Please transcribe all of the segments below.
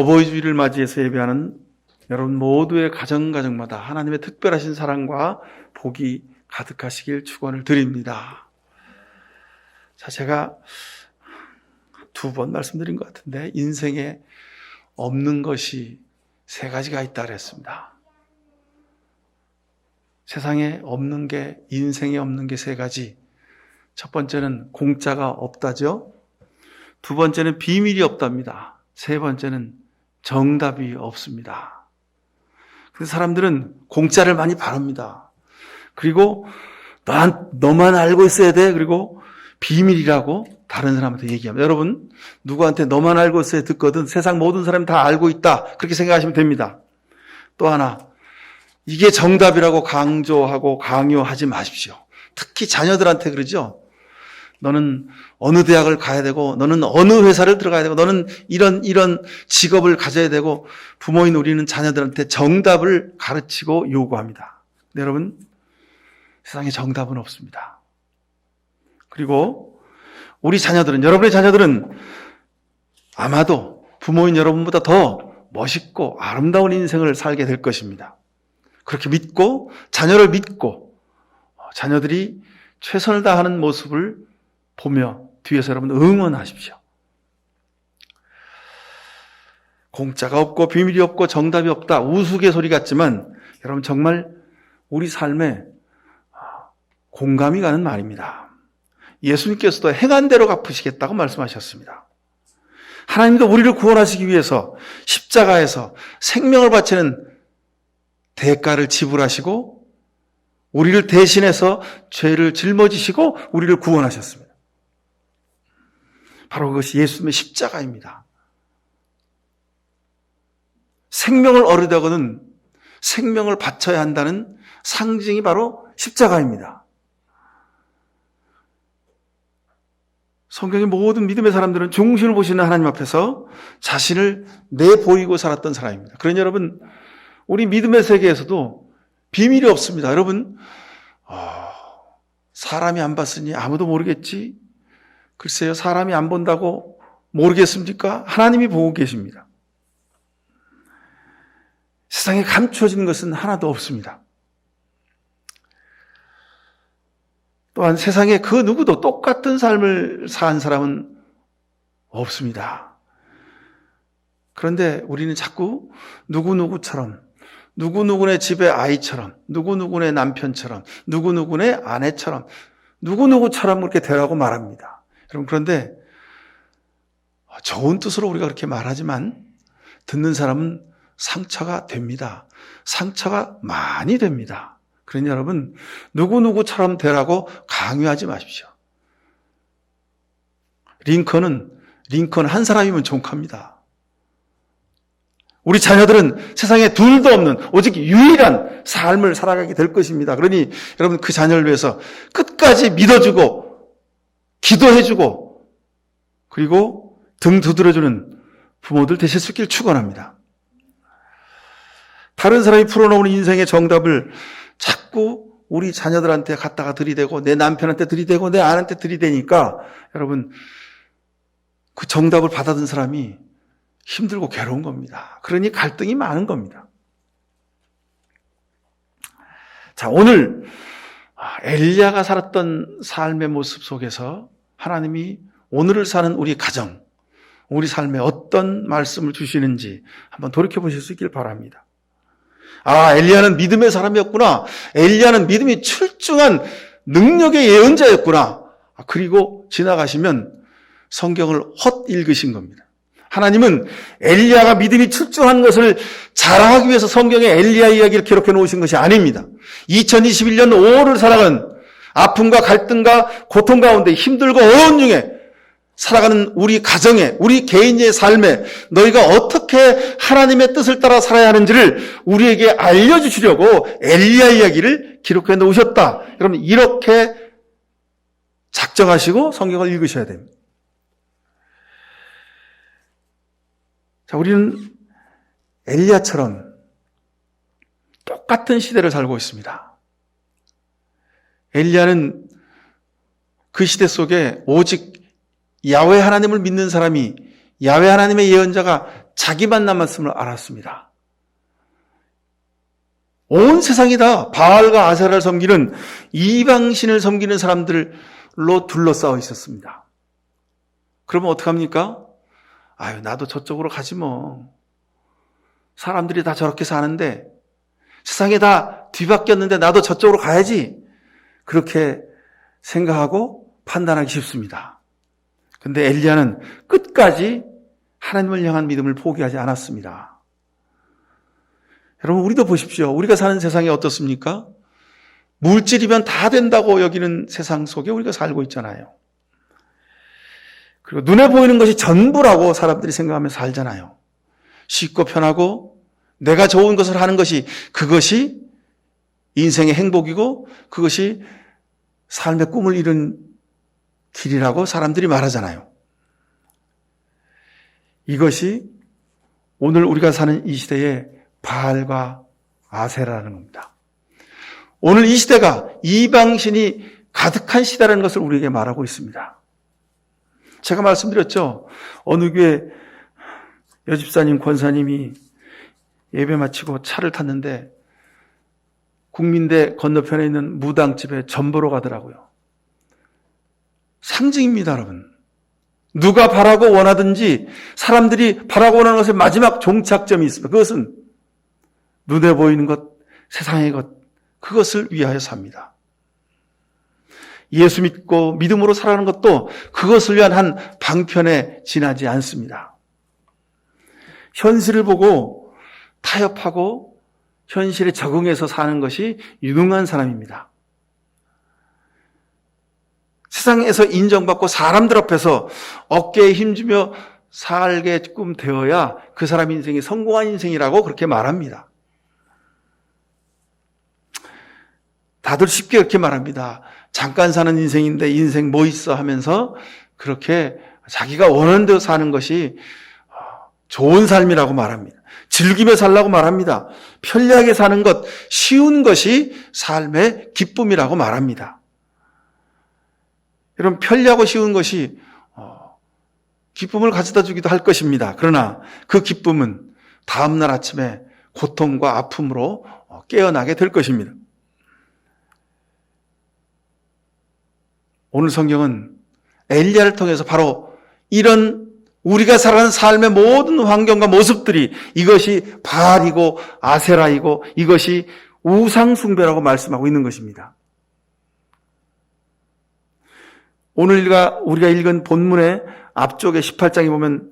어버이 주일을 맞이해서 예배하는 여러분 모두의 가정마다 하나님의 특별하신 사랑과 복이 가득하시길 축원을 드립니다. 자, 제가 2번 말씀드린 것 같은데 인생에 없는 것이 3가지가 있다 그랬습니다. 세상에 없는 게, 인생에 없는 게 3가지. 첫 번째는 공짜가 없다죠. 2번째는 비밀이 없답니다. 3번째는 정답이 없습니다. 그래서 사람들은 공짜를 많이 바랍니다. 그리고 너만 알고 있어야 돼. 그리고 비밀이라고 다른 사람한테 얘기합니다. 여러분, 누구한테 너만 알고 있어야 듣거든 세상 모든 사람이 다 알고 있다. 그렇게 생각하시면 됩니다. 또 하나, 이게 정답이라고 강조하고 강요하지 마십시오. 특히 자녀들한테 그러죠. 너는 어느 대학을 가야 되고, 너는 어느 회사를 들어가야 되고, 너는 이런 직업을 가져야 되고, 부모인 우리는 자녀들한테 정답을 가르치고 요구합니다. 근데 여러분, 세상에 정답은 없습니다. 그리고 우리 자녀들은, 여러분의 자녀들은 아마도 부모인 여러분보다 더 멋있고 아름다운 인생을 살게 될 것입니다. 그렇게 믿고, 자녀를 믿고, 자녀들이 최선을 다하는 모습을 보며 뒤에서 여러분 응원하십시오. 공짜가 없고 비밀이 없고 정답이 없다. 우스갯소리 같지만 여러분 정말 우리 삶에 공감이 가는 말입니다. 예수님께서도 행한 대로 갚으시겠다고 말씀하셨습니다. 하나님도 우리를 구원하시기 위해서 십자가에서 생명을 바치는 대가를 지불하시고 우리를 대신해서 죄를 짊어지시고 우리를 구원하셨습니다. 바로 그것이 예수님의 십자가입니다. 생명을 얻으려고는 생명을 바쳐야 한다는 상징이 바로 십자가입니다. 성경의 모든 믿음의 사람들은 중심을 보시는 하나님 앞에서 자신을 내보이고 살았던 사람입니다. 그러니 여러분, 우리 믿음의 세계에서도 비밀이 없습니다. 여러분, 사람이 안 봤으니 아무도 모르겠지? 글쎄요, 사람이 안 본다고 모르겠습니까? 하나님이 보고 계십니다. 세상에 감춰진 것은 하나도 없습니다. 또한 세상에 그 누구도 똑같은 삶을 산 사람은 없습니다. 그런데 우리는 자꾸 누구누구처럼, 누구누구네 집의 아이처럼, 누구누구네 남편처럼, 누구누구네 아내처럼, 누구누구처럼 그렇게 되라고 말합니다. 여러분, 그런데 좋은 뜻으로 우리가 그렇게 말하지만 듣는 사람은 상처가 됩니다. 상처가 많이 됩니다. 그러니 여러분, 누구누구처럼 되라고 강요하지 마십시오. 링컨 한 사람이면 종합니다. 우리 자녀들은 세상에 둘도 없는 오직 유일한 삶을 살아가게 될 것입니다. 그러니 여러분, 그 자녀를 위해서 끝까지 믿어주고 기도해주고 그리고 등 두드려주는 부모들 되실 수 있기를 축원합니다. 다른 사람이 풀어놓은 인생의 정답을 자꾸 우리 자녀들한테 갖다가 들이대고 내 남편한테 들이대고 내 아내한테 들이대니까 여러분, 그 정답을 받아든 사람이 힘들고 괴로운 겁니다. 그러니 갈등이 많은 겁니다. 자, 오늘 엘리야가 살았던 삶의 모습 속에서 하나님이 오늘을 사는 우리 가정, 우리 삶에 어떤 말씀을 주시는지 한번 돌이켜보실 수 있길 바랍니다. 엘리야는 믿음의 사람이었구나. 엘리야는 믿음이 출중한 능력의 예언자였구나. 그리고 지나가시면 성경을 헛 읽으신 겁니다. 하나님은 엘리야가 믿음이 출중한 것을 자랑하기 위해서 성경에 엘리야 이야기를 기록해 놓으신 것이 아닙니다. 2021년 5월을 살아가는 아픔과 갈등과 고통 가운데 힘들고 어려운 중에 살아가는 우리 가정에, 우리 개인의 삶에 너희가 어떻게 하나님의 뜻을 따라 살아야 하는지를 우리에게 알려주시려고 엘리야 이야기를 기록해 놓으셨다. 여러분, 이렇게 작정하시고 성경을 읽으셔야 됩니다. 자, 우리는 엘리야처럼 똑같은 시대를 살고 있습니다. 엘리야는 그 시대 속에 오직 야훼 하나님을 믿는 사람이, 야훼 하나님의 예언자가 자기만 남았음을 알았습니다. 온 세상이 다 바알과 아세라를 섬기는 이방신을 섬기는 사람들로 둘러싸여 있었습니다. 그러면 어떡합니까? 아유, 나도 저쪽으로 가지 뭐. 사람들이 다 저렇게 사는데, 세상에 다 뒤바뀌었는데 나도 저쪽으로 가야지. 그렇게 생각하고 판단하기 쉽습니다. 근데 엘리야는 끝까지 하나님을 향한 믿음을 포기하지 않았습니다. 여러분, 우리도 보십시오. 우리가 사는 세상이 어떻습니까? 물질이면 다 된다고 여기는 세상 속에 우리가 살고 있잖아요. 그리고 눈에 보이는 것이 전부라고 사람들이 생각하면서 살잖아요. 쉽고 편하고 내가 좋은 것을 하는 것이, 그것이 인생의 행복이고 그것이 삶의 꿈을 이룬 길이라고 사람들이 말하잖아요. 이것이 오늘 우리가 사는 이 시대의 바알과 아세라라는 겁니다. 오늘 이 시대가 이방신이 가득한 시대라는 것을 우리에게 말하고 있습니다. 제가 말씀드렸죠. 어느 교회 여집사님, 권사님이 예배 마치고 차를 탔는데 국민대 건너편에 있는 무당집에 전보러 가더라고요. 상징입니다, 여러분. 누가 바라고 원하든지 사람들이 바라고 원하는 것의 마지막 종착점이 있습니다. 그것은 눈에 보이는 것, 세상의 것, 그것을 위하여 삽니다. 예수 믿고 믿음으로 살아가는 것도 그것을 위한 한 방편에 지나지 않습니다. 현실을 보고 타협하고 현실에 적응해서 사는 것이 유능한 사람입니다. 세상에서 인정받고 사람들 앞에서 어깨에 힘주며 살게끔 되어야 그 사람 인생이 성공한 인생이라고 그렇게 말합니다. 다들 쉽게 그렇게 말합니다. 잠깐 사는 인생인데 인생 뭐 있어 하면서 그렇게 자기가 원하는 대로 사는 것이 좋은 삶이라고 말합니다. 즐기며 살라고 말합니다. 편리하게 사는 것, 쉬운 것이 삶의 기쁨이라고 말합니다. 여러분, 편리하고 쉬운 것이 기쁨을 가져다 주기도 할 것입니다. 그러나 그 기쁨은 다음날 아침에 고통과 아픔으로 깨어나게 될 것입니다. 오늘 성경은 엘리야를 통해서 바로 이런 우리가 살아가는 삶의 모든 환경과 모습들이 이것이 바알이고 아세라이고 이것이 우상숭배라고 말씀하고 있는 것입니다. 오늘 우리가 읽은 본문의 앞쪽에 18장에 보면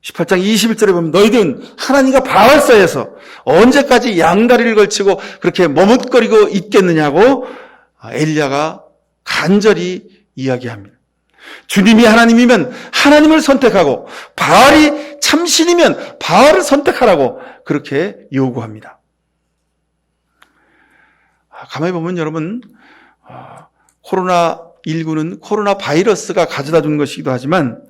18장 21절에 보면 너희들은 하나님과 바알사에서 언제까지 양다리를 걸치고 그렇게 머뭇거리고 있겠느냐고 엘리야가 간절히 이야기합니다. 주님이 하나님이면 하나님을 선택하고 바알이 참신이면 바알을 선택하라고 그렇게 요구합니다. 가만히 보면 여러분, 코로나19는 코로나 바이러스가 가져다 준 것이기도 하지만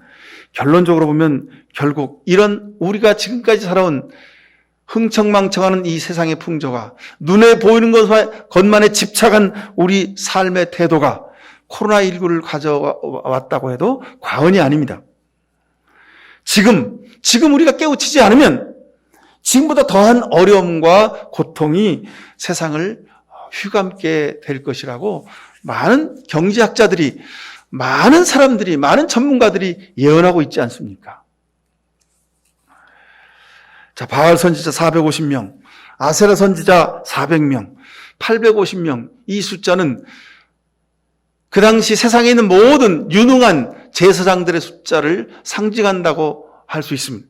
결론적으로 보면 결국 이런 우리가 지금까지 살아온 흥청망청하는 이 세상의 풍조가 눈에 보이는 것만에 집착한 우리 삶의 태도가 코로나19를 가져왔다고 해도 과언이 아닙니다. 지금 우리가 깨우치지 않으면 지금보다 더한 어려움과 고통이 세상을 휘감게 될 것이라고 많은 경제학자들이, 많은 사람들이, 많은 전문가들이 예언하고 있지 않습니까? 자, 바알 선지자 450명, 아세라 선지자 400명, 850명, 이 숫자는 그 당시 세상에 있는 모든 유능한 제사장들의 숫자를 상징한다고 할 수 있습니다.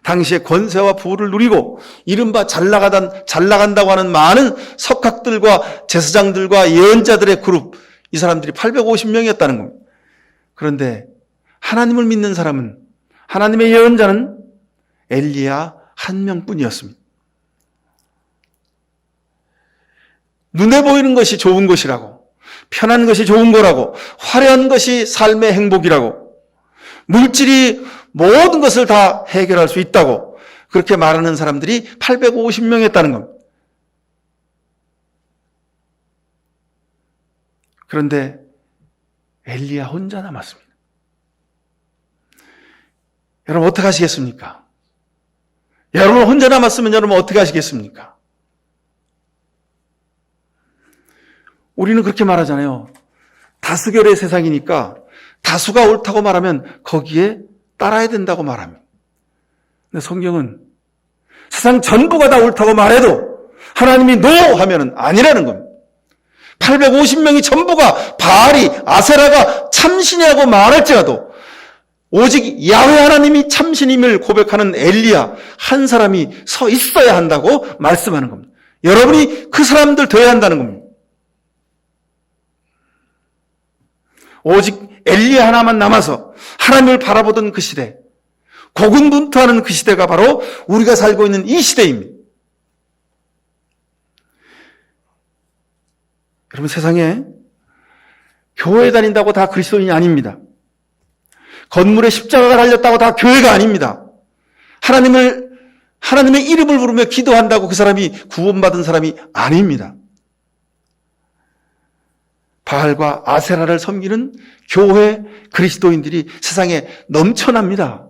당시에 권세와 부를 누리고 이른바 잘 나간다고 하는 많은 석학들과 제사장들과 예언자들의 그룹, 이 사람들이 850명이었다는 겁니다. 그런데 하나님을 믿는 사람은, 하나님의 예언자는 엘리야 한 명뿐이었습니다. 눈에 보이는 것이 좋은 것이라고, 편한 것이 좋은 거라고, 화려한 것이 삶의 행복이라고, 물질이 모든 것을 다 해결할 수 있다고 그렇게 말하는 사람들이 850명이었다는 겁니다. 그런데 엘리야 혼자 남았습니다. 여러분 어떻게 하시겠습니까? 여러분 혼자 남았으면 여러분 어떻게 하시겠습니까? 우리는 그렇게 말하잖아요. 다수결의 세상이니까 다수가 옳다고 말하면 거기에 따라야 된다고 말합니다. 근데 성경은 세상 전부가 다 옳다고 말해도 하나님이 노 하면은 아니라는 겁니다. 850명이 전부가 바알이 아세라가 참신이라고 말할지라도 오직 야훼 하나님이 참신임을 고백하는 엘리야 한 사람이 서 있어야 한다고 말씀하는 겁니다. 여러분이 그 사람들 되어야 한다는 겁니다. 오직 엘리야 하나만 남아서 하나님을 바라보던 그 시대, 고군분투하는 그 시대가 바로 우리가 살고 있는 이 시대입니다. 여러분, 세상에 교회 다닌다고 다 그리스도인이 아닙니다. 건물에 십자가가 달렸다고 다 교회가 아닙니다. 하나님의 이름을 부르며 기도한다고 그 사람이 구원받은 사람이 아닙니다. 바알과 아세라를 섬기는 교회 그리스도인들이 세상에 넘쳐납니다.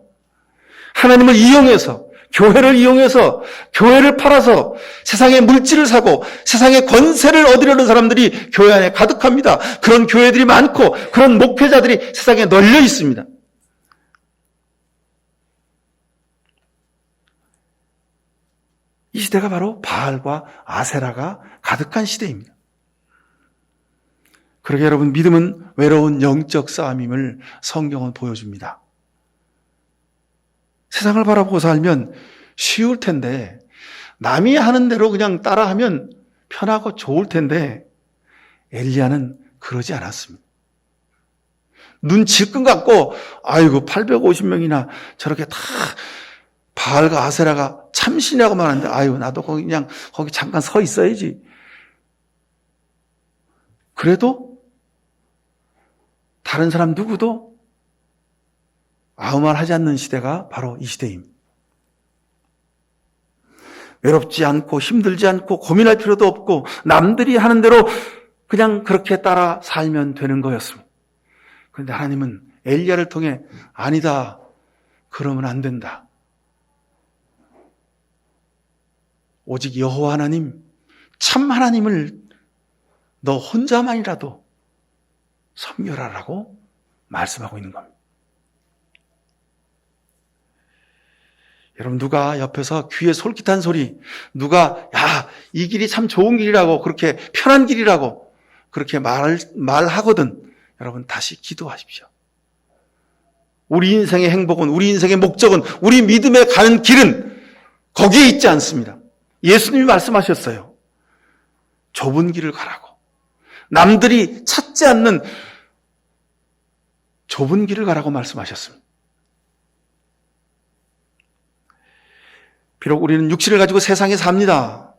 하나님을 이용해서, 교회를 이용해서, 교회를 팔아서 세상의 물질을 사고 세상의 권세를 얻으려는 사람들이 교회 안에 가득합니다. 그런 교회들이 많고 그런 목회자들이 세상에 널려 있습니다. 이 시대가 바로 바알과 아세라가 가득한 시대입니다. 그러게 여러분, 믿음은 외로운 영적 싸움임을 성경은 보여줍니다. 세상을 바라보고 살면 쉬울 텐데, 남이 하는 대로 그냥 따라하면 편하고 좋을 텐데, 엘리야는 그러지 않았습니다. 눈 질끈 감고, 아이고 850명이나 저렇게 다 바알과 아세라가 참신이라고 말하는데, 아이고 나도 그냥 거기 잠깐 서 있어야지. 그래도 다른 사람 누구도 아무 말 하지 않는 시대가 바로 이 시대입니다. 외롭지 않고 힘들지 않고 고민할 필요도 없고 남들이 하는 대로 그냥 그렇게 따라 살면 되는 거였습니다. 그런데 하나님은 엘리야를 통해 아니다, 그러면 안 된다. 오직 여호와 하나님, 참 하나님을 너 혼자만이라도 섬겨라라고 말씀하고 있는 겁니다. 여러분, 누가 옆에서 귀에 솔깃한 소리, 누가 이 길이 참 좋은 길이라고, 그렇게 편한 길이라고 그렇게 말하거든, 여러분 다시 기도하십시오. 우리 인생의 행복은, 우리 인생의 목적은, 우리 믿음에 가는 길은 거기에 있지 않습니다. 예수님이 말씀하셨어요. 좁은 길을 가라고. 남들이 찾지 않는 좁은 길을 가라고 말씀하셨습니다. 비록 우리는 육신을 가지고 세상에 삽니다.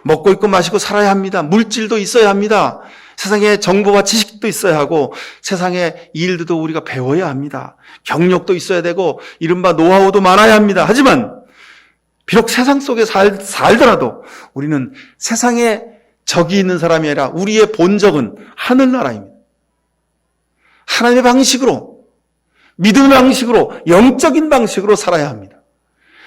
먹고 입고 마시고 살아야 합니다. 물질도 있어야 합니다. 세상에 정보와 지식도 있어야 하고 세상의 일들도 우리가 배워야 합니다. 경력도 있어야 되고 이른바 노하우도 많아야 합니다. 하지만 비록 세상 속에 살더라도 우리는 세상에 적이 있는 사람이 아니라 우리의 본적은 하늘나라입니다. 하나님의 방식으로, 믿음의 방식으로, 영적인 방식으로 살아야 합니다.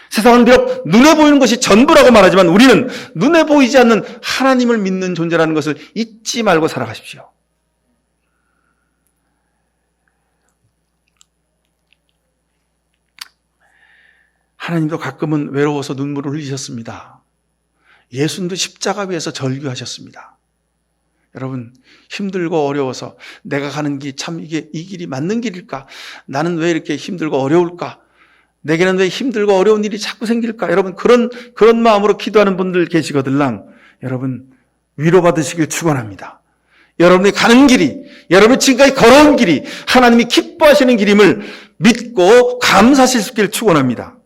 세상은 비록 눈에 보이는 것이 전부라고 말하지만 우리는 눈에 보이지 않는 하나님을 믿는 존재라는 것을 잊지 말고 살아가십시오. 하나님도 가끔은 외로워서 눈물을 흘리셨습니다. 예수님도 십자가 위에서 절규하셨습니다. 여러분, 힘들고 어려워서 내가 가는 길 참 이 길이 맞는 길일까? 나는 왜 이렇게 힘들고 어려울까? 내게는 왜 힘들고 어려운 일이 자꾸 생길까? 여러분, 그런 마음으로 기도하는 분들 계시거들랑 여러분 위로받으시길 축원합니다. 여러분이 가는 길이, 여러분이 지금까지 걸어온 길이 하나님이 기뻐하시는 길임을 믿고 감사하실 수 있길 축원합니다.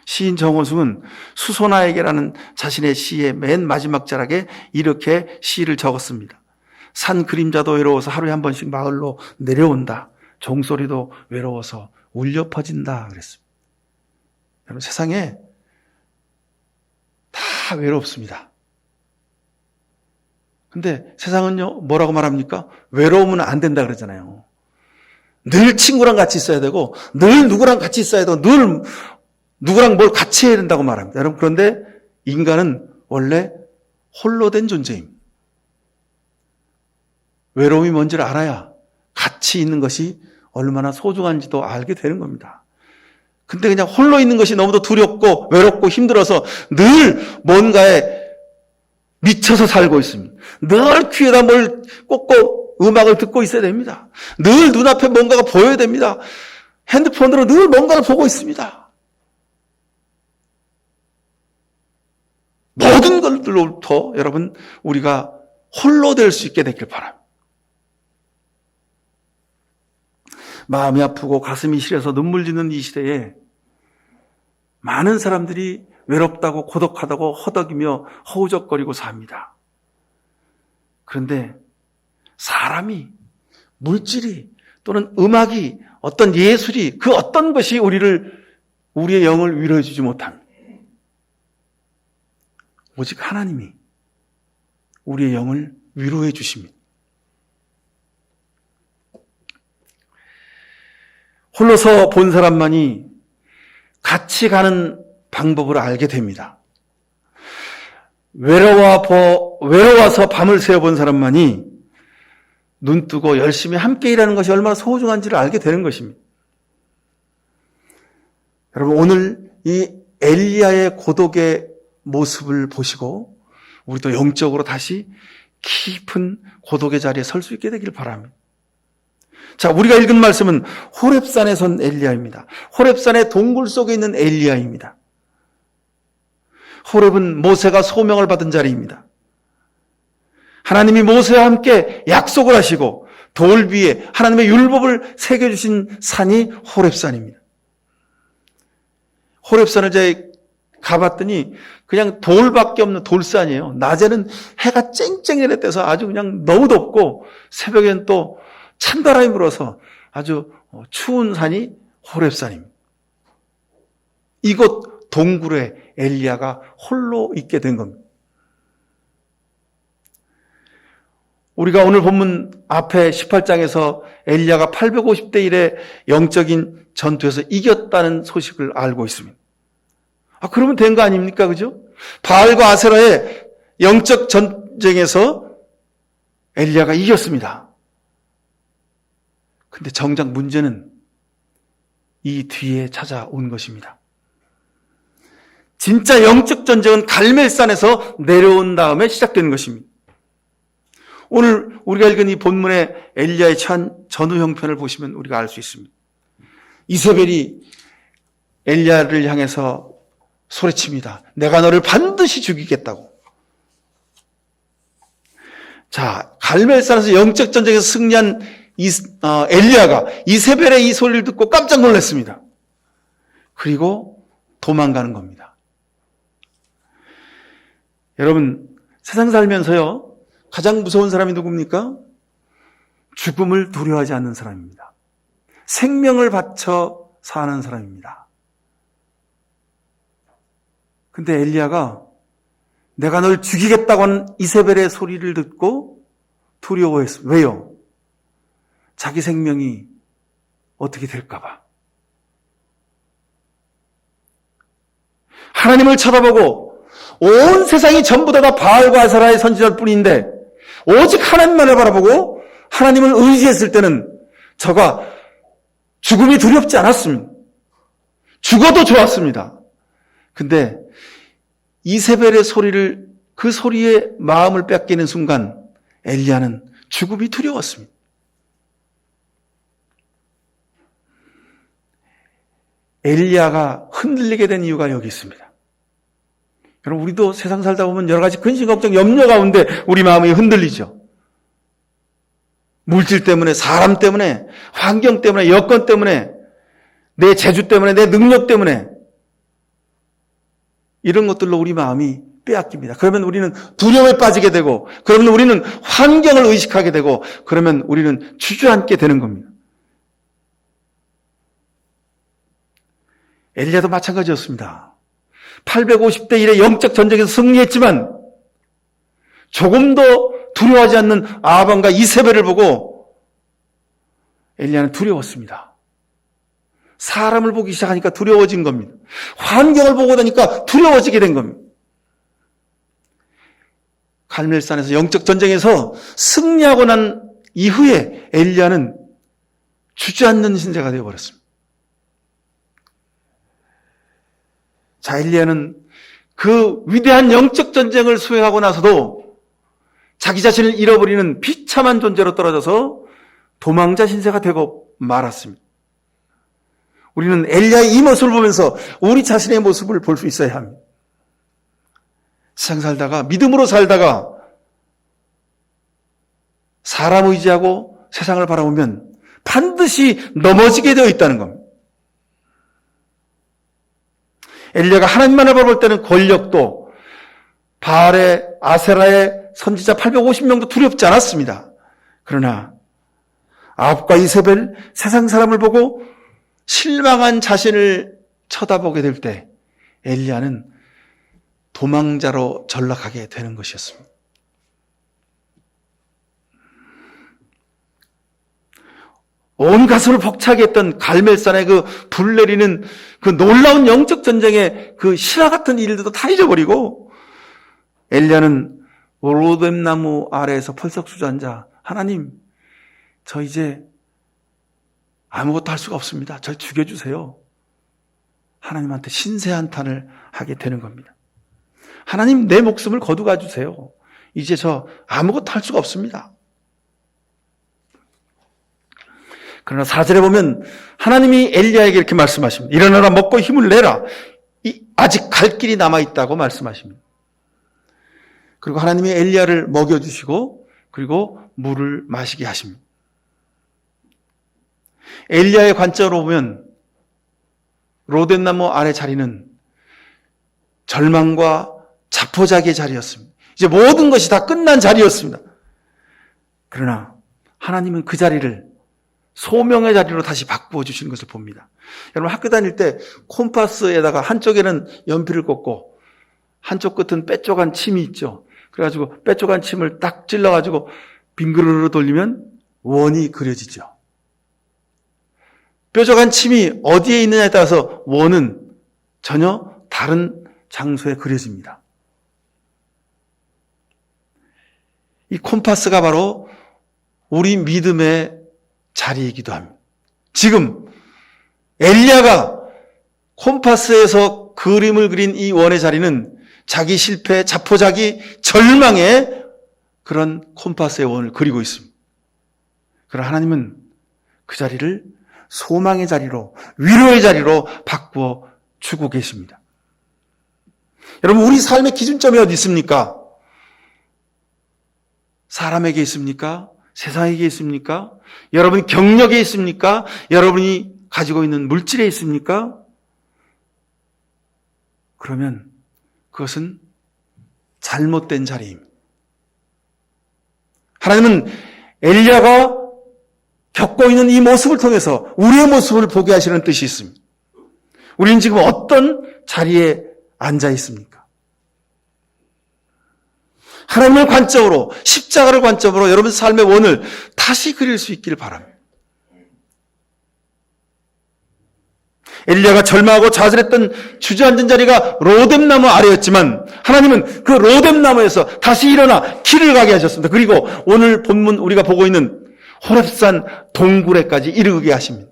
시인 정호승은 수소나에게라는 자신의 시의 맨 마지막 자락에 이렇게 시를 적었습니다. 산 그림자도 외로워서 하루에 한 번씩 마을로 내려온다. 종소리도 외로워서 울려 퍼진다 그랬습니다. 여러분, 세상에 다 외롭습니다. 근데 세상은요, 뭐라고 말합니까? 외로우면 안 된다 그러잖아요. 늘 친구랑 같이 있어야 되고 늘 누구랑 같이 있어야 되고 늘 누구랑 뭘 같이 해야 된다고 말합니다. 여러분, 그런데 인간은 원래 홀로 된 존재입니다. 외로움이 뭔지를 알아야 같이 있는 것이 얼마나 소중한지도 알게 되는 겁니다. 근데 그냥 홀로 있는 것이 너무도 두렵고 외롭고 힘들어서 늘 뭔가에 미쳐서 살고 있습니다. 늘 귀에다 뭘 꽂고 음악을 듣고 있어야 됩니다. 늘 눈앞에 뭔가가 보여야 됩니다. 핸드폰으로 늘 뭔가를 보고 있습니다. 모든 것들로부터 여러분 우리가 홀로 될 수 있게 되길 바랍니다. 마음이 아프고 가슴이 시려서 눈물 짓는 이 시대에 많은 사람들이 외롭다고 고독하다고 허덕이며 허우적거리고 삽니다. 그런데 사람이, 물질이 또는 음악이 어떤 예술이 그 어떤 것이 우리의 영을 위로해 주지 못합니다. 오직 하나님이 우리의 영을 위로해 주십니다. 홀로서 본 사람만이 같이 가는 방법을 알게 됩니다. 외로워서 밤을 새워본 사람만이 눈 뜨고 열심히 함께 일하는 것이 얼마나 소중한지를 알게 되는 것입니다. 여러분, 오늘 이 엘리야의 고독의 모습을 보시고 우리도 영적으로 다시 깊은 고독의 자리에 설 수 있게 되길 바랍니다. 자, 우리가 읽은 말씀은 호렙산에 선 엘리야입니다. 호렙산의 동굴 속에 있는 엘리야입니다. 호렙은 모세가 소명을 받은 자리입니다. 하나님이 모세와 함께 약속을 하시고 돌 위에 하나님의 율법을 새겨주신 산이 호렙산입니다. 호렙산을 제가 가봤더니 그냥 돌밖에 없는 돌산이에요. 낮에는 해가 쨍쨍이래 떠서 아주 그냥 너무 덥고 새벽엔 또 찬바람이 불어서 아주 추운 산이 호렙산입니다. 이곳 동굴에 엘리야가 홀로 있게 된 겁니다. 우리가 오늘 본문 앞에 18장에서 엘리야가 850대 1의 영적인 전투에서 이겼다는 소식을 알고 있습니다. 그러면 된 거 아닙니까? 그죠? 바알과 아세라의 영적 전쟁에서 엘리야가 이겼습니다. 근데 정작 문제는 이 뒤에 찾아온 것입니다. 진짜 영적 전쟁은 갈멜산에서 내려온 다음에 시작되는 것입니다. 오늘 우리가 읽은 이 본문의 엘리야의 전후 형편을 보시면 우리가 알 수 있습니다. 이세벨이 엘리야를 향해서 소리칩니다. 내가 너를 반드시 죽이겠다고. 자, 갈멜산에서 영적 전쟁에서 승리한 엘리야가 이세벨의 이 소리를 듣고 깜짝 놀랐습니다. 그리고 도망가는 겁니다. 여러분, 세상 살면서요, 가장 무서운 사람이 누굽니까? 죽음을 두려워하지 않는 사람입니다. 생명을 바쳐 사는 사람입니다. 근데 엘리야가 내가 널 죽이겠다고 하는 이세벨의 소리를 듣고 두려워했어요. 왜요? 자기 생명이 어떻게 될까 봐. 하나님을 쳐다보고 온 세상이 전부 다 바알과 아세라의 선지자일 뿐인데 오직 하나님만을 바라보고 하나님을 의지했을 때는 저가 죽음이 두렵지 않았습니다. 죽어도 좋았습니다. 근데 이세벨의 소리를, 그 소리에 마음을 뺏기는 순간 엘리야는 죽음이 두려웠습니다. 엘리야가 흔들리게 된 이유가 여기 있습니다. 여러분, 우리도 세상 살다 보면 여러 가지 근심, 걱정, 염려 가운데 우리 마음이 흔들리죠. 물질 때문에, 사람 때문에, 환경 때문에, 여건 때문에, 내 재주 때문에, 내 능력 때문에 이런 것들로 우리 마음이 빼앗깁니다. 그러면 우리는 두려움에 빠지게 되고, 그러면 우리는 환경을 의식하게 되고, 그러면 우리는 주저앉게 되는 겁니다. 엘리야도 마찬가지였습니다. 850대 1의 영적 전쟁에서 승리했지만 조금도 두려워하지 않는 아합과 이세벨을 보고 엘리야는 두려웠습니다. 사람을 보기 시작하니까 두려워진 겁니다. 환경을 보고 나니까 두려워지게 된 겁니다. 갈멜산에서 영적 전쟁에서 승리하고 난 이후에 엘리야는 주저앉는 신세가 되어버렸습니다. 자, 엘리야는 그 위대한 영적 전쟁을 수행하고 나서도 자기 자신을 잃어버리는 비참한 존재로 떨어져서 도망자 신세가 되고 말았습니다. 우리는 엘리야의 이 모습을 보면서 우리 자신의 모습을 볼 수 있어야 합니다. 세상 살다가, 믿음으로 살다가 사람 의지하고 세상을 바라보면 반드시 넘어지게 되어 있다는 겁니다. 엘리야가 하나님만을 바라볼 때는 권력도 바알의 아세라의 선지자 850명도 두렵지 않았습니다. 그러나 아합과 이세벨 세상 사람을 보고 실망한 자신을 쳐다보게 될 때 엘리야는 도망자로 전락하게 되는 것이었습니다. 온 가슴을 벅차게 했던 갈멜산의 그 불 내리는 그 놀라운 영적 전쟁의 그 실화 같은 일들도 다 잊어버리고 엘리야는 로뎀나무 아래에서 펄썩 주저앉아 하나님, 저 이제 아무것도 할 수가 없습니다. 절 죽여주세요. 하나님한테 신세 한탄을 하게 되는 겁니다. 하나님, 내 목숨을 거두가 주세요. 이제 저 아무것도 할 수가 없습니다. 그러나 4절에 보면 하나님이 엘리야에게 이렇게 말씀하십니다. 일어나라, 먹고 힘을 내라. 아직 갈 길이 남아있다고 말씀하십니다. 그리고 하나님이 엘리야를 먹여주시고 그리고 물을 마시게 하십니다. 엘리야의 관점으로 보면 로뎀나무 아래 자리는 절망과 자포자기의 자리였습니다. 이제 모든 것이 다 끝난 자리였습니다. 그러나 하나님은 그 자리를 소명의 자리로 다시 바꾸어 주시는 것을 봅니다. 여러분, 학교 다닐 때 콤파스에다가 한쪽에는 연필을 꽂고 한쪽 끝은 뾰족한 침이 있죠. 그래가지고 뾰족한 침을 딱 찔러가지고 빙그르르 돌리면 원이 그려지죠. 뾰족한 침이 어디에 있느냐에 따라서 원은 전혀 다른 장소에 그려집니다. 이 콤파스가 바로 우리 믿음의 자리이기도 합니다. 지금 엘리야가 콤파스에서 그림을 그린 이 원의 자리는 자기 실패, 자포자기, 절망의 그런 콤파스의 원을 그리고 있습니다. 그러나 하나님은 그 자리를 소망의 자리로, 위로의 자리로 바꾸어 주고 계십니다. 여러분, 우리 삶의 기준점이 어디 있습니까? 사람에게 있습니까? 세상에게 있습니까? 여러분 경력에 있습니까? 여러분이 가지고 있는 물질에 있습니까? 그러면 그것은 잘못된 자리입니다. 하나님은 엘리야가 겪고 있는 이 모습을 통해서 우리의 모습을 보게 하시는 뜻이 있습니다. 우리는 지금 어떤 자리에 앉아 있습니까? 하나님의 관점으로, 십자가를 관점으로 여러분 삶의 원을 다시 그릴 수 있기를 바랍니다. 엘리야가 절망하고 좌절했던 주저앉은 자리가 로뎀나무 아래였지만 하나님은 그 로뎀나무에서 다시 일어나 길을 가게 하셨습니다. 그리고 오늘 본문 우리가 보고 있는 호렙산 동굴에까지 이르게 하십니다.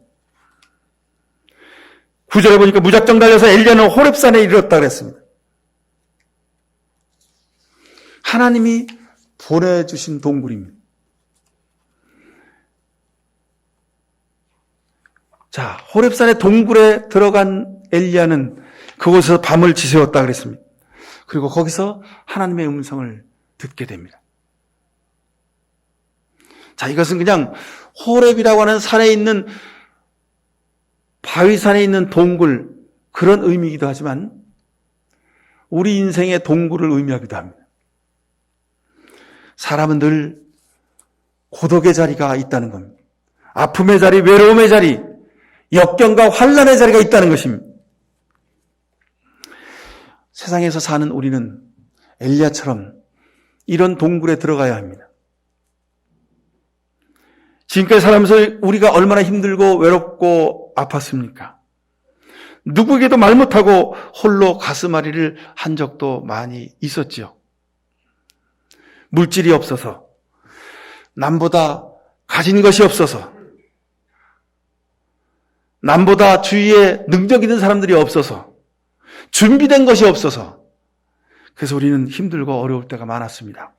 9절에 보니까 무작정 달려서 엘리야는 호렙산에 이르렀다 그랬습니다. 하나님이 보내주신 동굴입니다. 자, 호렙산의 동굴에 들어간 엘리야는 그곳에서 밤을 지새웠다 그랬습니다. 그리고 거기서 하나님의 음성을 듣게 됩니다. 자, 이것은 그냥 호렙이라고 하는 산에 있는, 바위산에 있는 동굴, 그런 의미이기도 하지만 우리 인생의 동굴을 의미하기도 합니다. 사람은 늘 고독의 자리가 있다는 겁니다. 아픔의 자리, 외로움의 자리, 역경과 환난의 자리가 있다는 것입니다. 세상에서 사는 우리는 엘리야처럼 이런 동굴에 들어가야 합니다. 지금까지 살아가면서 우리가 얼마나 힘들고 외롭고 아팠습니까? 누구에게도 말 못하고 홀로 가슴앓이를 한 적도 많이 있었지요. 물질이 없어서, 남보다 가진 것이 없어서, 남보다 주위에 능력 있는 사람들이 없어서, 준비된 것이 없어서, 그래서 우리는 힘들고 어려울 때가 많았습니다.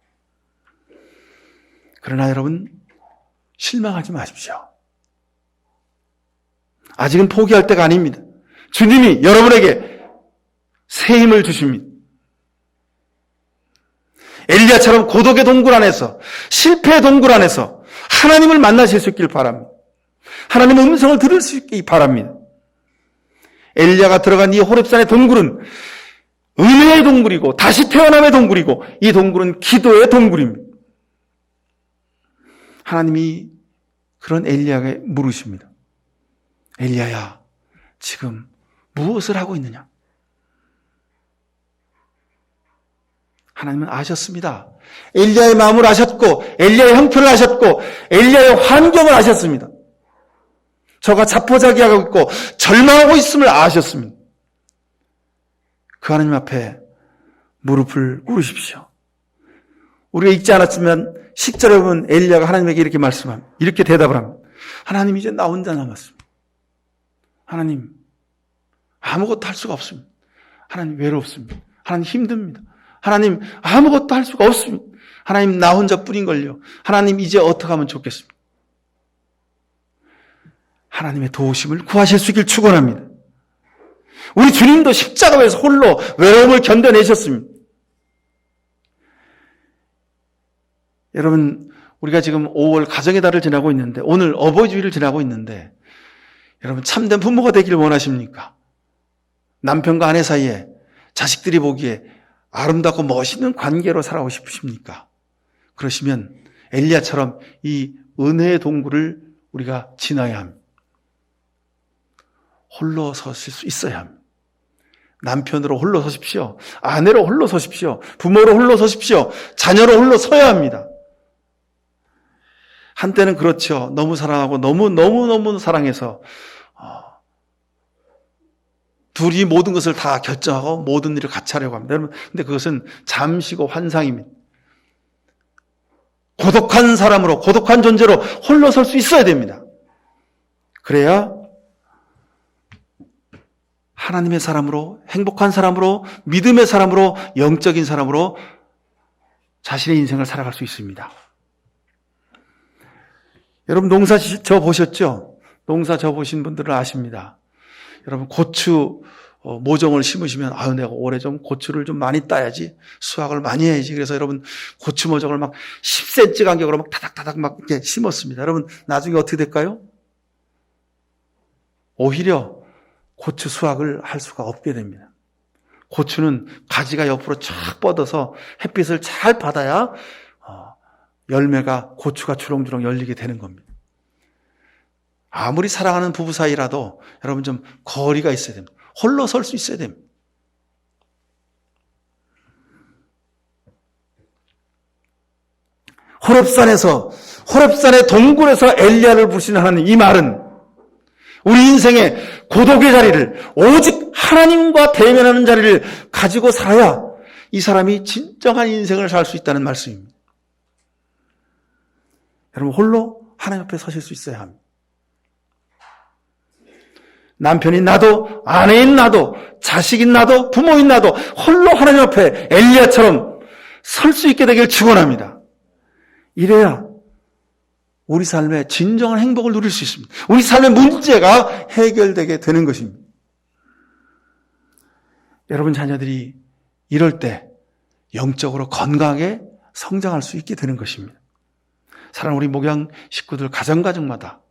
그러나 여러분, 실망하지 마십시오. 아직은 포기할 때가 아닙니다. 주님이 여러분에게 새 힘을 주십니다. 엘리야처럼 고독의 동굴 안에서, 실패의 동굴 안에서 하나님을 만나실 수 있길 바랍니다. 하나님의 음성을 들을 수 있기 바랍니다. 엘리야가 들어간 이 호렙산의 동굴은 은혜의 동굴이고 다시 태어남의 동굴이고 이 동굴은 기도의 동굴입니다. 하나님이 그런 엘리야에게 물으십니다. 엘리야야, 지금 무엇을 하고 있느냐? 하나님은 아셨습니다. 엘리야의 마음을 아셨고 엘리야의 형편을 아셨고 엘리야의 환경을 아셨습니다. 저가 자포자기하고 있고 절망하고 있음을 아셨습니다. 그 하나님 앞에 무릎을 꿇으십시오. 우리가 읽지 않았지만 10절에 보면 엘리야가 하나님에게 이렇게 말씀합니다. 이렇게 대답을 합니다. 하나님, 이제 나 혼자 남았습니다. 하나님, 아무것도 할 수가 없습니다. 하나님, 외롭습니다. 하나님, 힘듭니다. 하나님, 아무것도 할 수가 없습니다. 하나님, 나 혼자뿐인걸요. 하나님, 이제 어떻게 하면 좋겠습니까? 하나님의 도우심을 구하실 수 있길 축원합니다. 우리 주님도 십자가에서 홀로 외로움을 견뎌내셨습니다. 여러분, 우리가 지금 5월 가정의 달을 지나고 있는데, 오늘 어버이 주일을 지나고 있는데, 여러분 참된 부모가 되기를 원하십니까? 남편과 아내 사이에 자식들이 보기에 아름답고 멋있는 관계로 살아오고 싶으십니까? 그러시면 엘리야처럼 이 은혜의 동굴을 우리가 지나야 합니다. 홀로 서실 수 있어야 합니다. 남편으로 홀로 서십시오. 아내로 홀로 서십시오. 부모로 홀로 서십시오. 자녀로 홀로 서야 합니다. 한때는 그렇죠. 너무 사랑하고 너무 사랑해서 둘이 모든 것을 다 결정하고 모든 일을 같이 하려고 합니다. 여러분, 근데 그것은 잠시고 환상입니다. 고독한 사람으로, 고독한 존재로 홀로 설 수 있어야 됩니다. 그래야 하나님의 사람으로, 행복한 사람으로, 믿음의 사람으로, 영적인 사람으로 자신의 인생을 살아갈 수 있습니다. 여러분, 농사 져 보셨죠? 농사 져 보신 분들은 아십니다. 여러분, 고추 모종을 심으시면, 아유, 내가 올해 좀 고추를 좀 많이 따야지, 수확을 많이 해야지. 그래서 여러분, 고추 모종을 막 10cm 간격으로 막 타닥타닥 막 이렇게 심었습니다. 여러분, 나중에 어떻게 될까요? 오히려 고추 수확을 할 수가 없게 됩니다. 고추는 가지가 옆으로 쫙 뻗어서 햇빛을 잘 받아야 열매가, 고추가 주렁주렁 열리게 되는 겁니다. 아무리 사랑하는 부부 사이라도 여러분 좀 거리가 있어야 됩니다. 홀로 설 수 있어야 됩니다. 호렙산의 동굴에서 엘리야를 부르시는 하나님, 이 말은 우리 인생의 고독의 자리를, 오직 하나님과 대면하는 자리를 가지고 살아야 이 사람이 진정한 인생을 살 수 있다는 말씀입니다. 여러분, 홀로 하나님 앞에 서실 수 있어야 합니다. 남편인 나도, 아내인 나도, 자식인 나도, 부모인 나도 홀로 하나님 앞에 엘리야처럼 설 수 있게 되길 축원합니다. 이래야 우리 삶에 진정한 행복을 누릴 수 있습니다. 우리 삶의 문제가 해결되게 되는 것입니다. 여러분 자녀들이 이럴 때 영적으로 건강하게 성장할 수 있게 되는 것입니다. 사랑하는 우리 목양 식구들 가정마다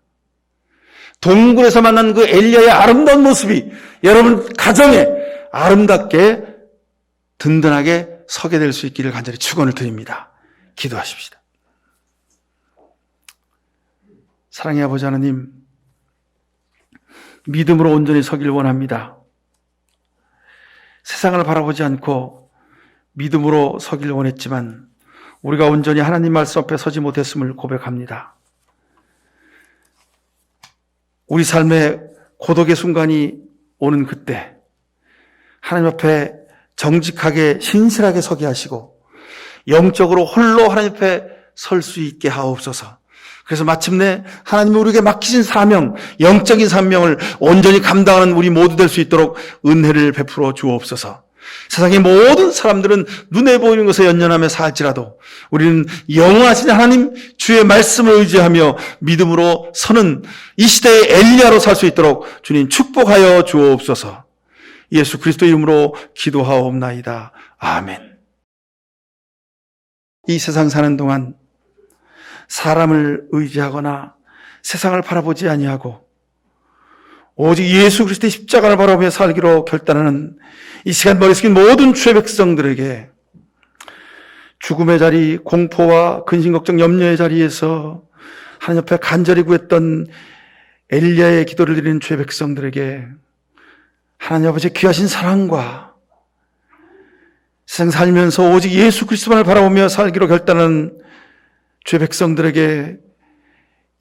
동굴에서 만난 그 엘리야의 아름다운 모습이 여러분 가정에 아름답게 든든하게 서게 될 수 있기를 간절히 축원을 드립니다. 기도하십시다. 사랑의 아버지 하나님, 믿음으로 온전히 서길 원합니다. 세상을 바라보지 않고 믿음으로 서길 원했지만 우리가 온전히 하나님 말씀 앞에 서지 못했음을 고백합니다. 우리 삶에 고독의 순간이 오는 그때 하나님 앞에 정직하게 신실하게 서게 하시고 영적으로 홀로 하나님 앞에 설 수 있게 하옵소서. 그래서 마침내 하나님이 우리에게 맡기신 사명, 영적인 사명을 온전히 감당하는 우리 모두 될 수 있도록 은혜를 베풀어 주옵소서. 세상의 모든 사람들은 눈에 보이는 것에 연연하며 살지라도 우리는 영원하신 하나님 주의 말씀을 의지하며 믿음으로 서는 이 시대의 엘리야로 살 수 있도록 주님 축복하여 주옵소서. 예수 그리스도 이름으로 기도하옵나이다. 아멘. 이 세상 사는 동안 사람을 의지하거나 세상을 바라보지 아니하고 오직 예수 그리스도의 십자가를 바라보며 살기로 결단하는 이 시간 머리 숙인 모든 주의 백성들에게 죽음의 자리, 공포와 근심, 걱정, 염려의 자리에서 하나님 앞에 간절히 구했던 엘리야의 기도를 드리는 주의 백성들에게 하나님 아버지의 귀하신 사랑과 세상 살면서 오직 예수 그리스도만을 바라보며 살기로 결단하는 주의 백성들에게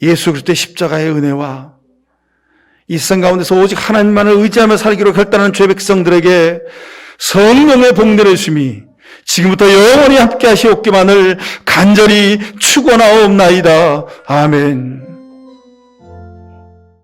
예수 그리스도의 십자가의 은혜와 이 세상 가운데서 오직 하나님만을 의지하며 살기로 결단하는 주의 백성들에게 성령의 복 내려주심이 지금부터 영원히 함께 하시옵기만을 간절히 축원하옵나이다. 아멘.